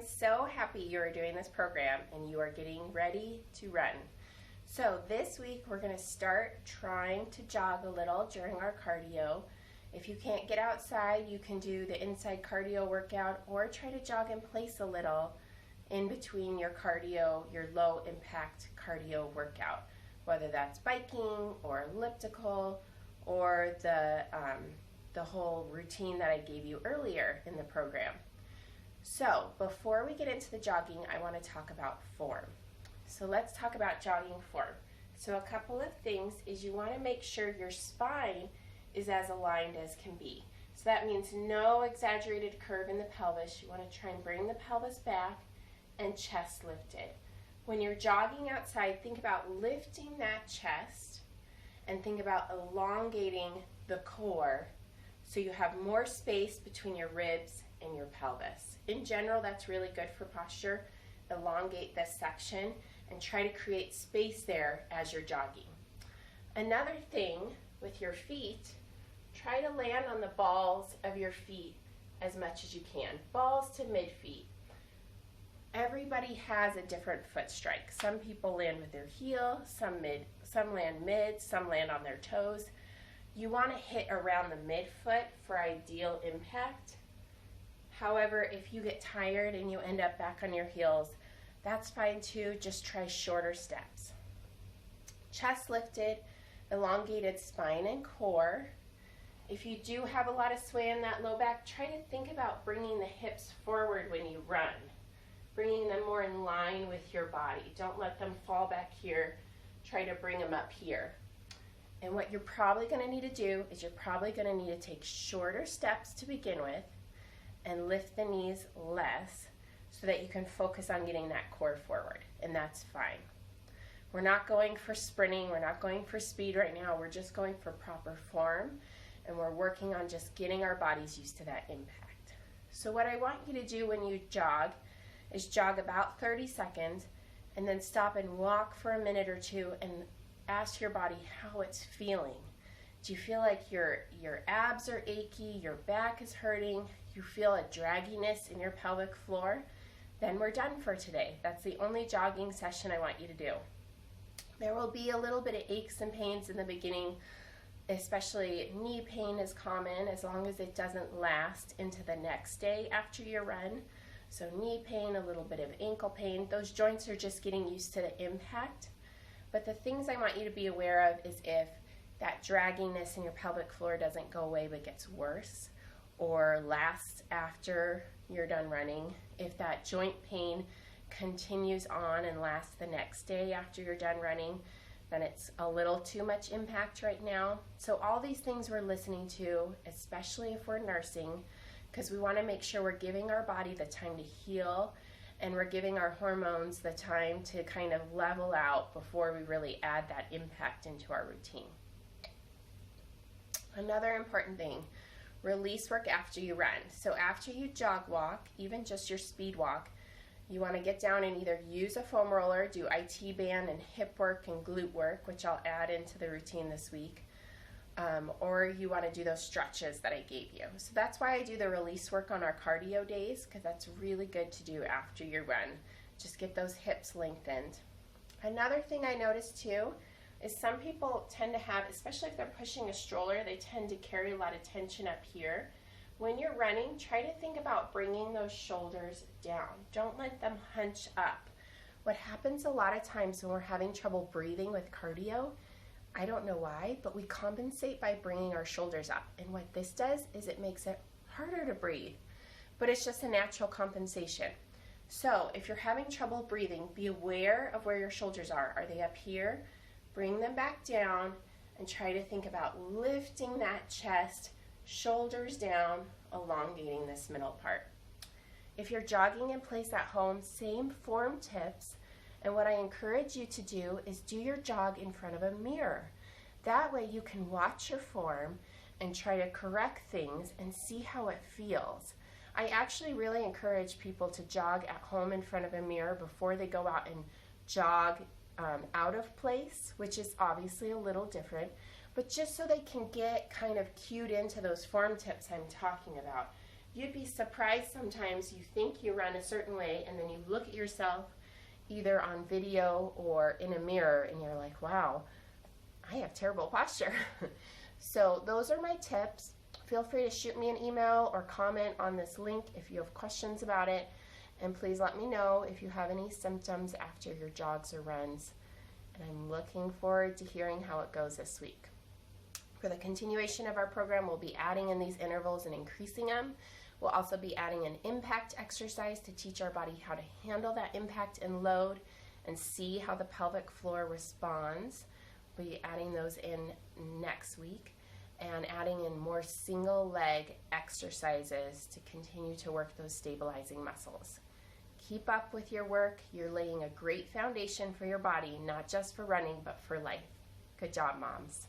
so happy you are doing this program and you are getting ready to run. So this week we're going to start trying to jog a little during our cardio. If you can't get outside, you can do the inside cardio workout or try to jog in place a little in between your cardio, your low impact cardio workout, whether that's biking or elliptical or the whole routine that I gave you earlier in the program. So before we get into the jogging, I want to talk about form. So let's talk about jogging form. So a couple of things is you want to make sure your spine is as aligned as can be. So that means no exaggerated curve in the pelvis. You want to try and bring the pelvis back and chest lifted. When you're jogging outside, think about lifting that chest and think about elongating the core so you have more space between your ribs and your pelvis. In general, that's really good for posture. Elongate this section and try to create space there as you're jogging. Another thing with your feet, try to land on the balls of your feet as much as you can. Balls to mid feet. Everybody has a different foot strike. Some people land with their heel, some land mid, some land on their toes. You want to hit around the midfoot for ideal impact. However, if you get tired and you end up back on your heels, that's fine too. Just try shorter steps. Chest lifted, elongated spine and core. If you do have a lot of sway in that low back, try to think about bringing the hips forward when you run, bringing them more in line with your body. Don't let them fall back here. Try to bring them up here. And what you're probably going to need to do is you're probably going to need to take shorter steps to begin with and lift the knees less so that you can focus on getting that core forward, and that's fine. We're not going for sprinting, we're not going for speed right now, we're just going for proper form, and we're working on just getting our bodies used to that impact. So what I want you to do when you jog is jog about 30 seconds and then stop and walk for a minute or two and ask your body how it's feeling. Do you feel like your abs are achy, your back is hurting, you feel a dragginess in your pelvic floor? Then we're done for today. That's the only jogging session I want you to do. There will be a little bit of aches and pains in the beginning, especially knee pain is common as long as it doesn't last into the next day after your run. So knee pain, a little bit of ankle pain, those joints are just getting used to the impact. But the things I want you to be aware of is if that dragginess in your pelvic floor doesn't go away but gets worse or lasts after you're done running, if that joint pain continues on and lasts the next day after you're done running, then it's a little too much impact right now. So all these things we're listening to, especially if we're nursing, because we want to make sure we're giving our body the time to heal and we're giving our hormones the time to kind of level out before we really add that impact into our routine. Another important thing, release work after you run. So after you jog walk, even just your speed walk, you want to get down and either use a foam roller, do IT band and hip work and glute work, which I'll add into the routine this week, or you want to do those stretches that I gave you. So that's why I do the release work on our cardio days, because that's really good to do after your run. Just get those hips lengthened. Another thing I noticed too is some people tend to have, especially if they're pushing a stroller, they tend to carry a lot of tension up here. When you're running, try to think about bringing those shoulders down. Don't let them hunch up. What happens a lot of times when we're having trouble breathing with cardio, I don't know why, but we compensate by bringing our shoulders up. And what this does is it makes it harder to breathe, but it's just a natural compensation. So if you're having trouble breathing, be aware of where your shoulders are. Are they up here? Bring them back down and try to think about lifting that chest, shoulders down, elongating this middle part. If you're jogging in place at home, same form tips, and what I encourage you to do is do your jog in front of a mirror. That way you can watch your form and try to correct things and see how it feels. I actually really encourage people to jog at home in front of a mirror before they go out and jog out of place, which is obviously a little different, but just so they can get kind of cued into those form tips I'm talking about. You'd be surprised sometimes. You think you run a certain way, and then you look at yourself either on video or in a mirror, and you're like, wow, I have terrible posture. So those are my tips. Feel free to shoot me an email or comment on this link if you have questions about it. And please let me know if you have any symptoms after your jogs or runs. And I'm looking forward to hearing how it goes this week. For the continuation of our program, we'll be adding in these intervals and increasing them. We'll also be adding an impact exercise to teach our body how to handle that impact and load and see how the pelvic floor responds. We'll be adding those in next week and adding in more single leg exercises to continue to work those stabilizing muscles. Keep up with your work. You're laying a great foundation for your body, not just for running, but for life. Good job, moms.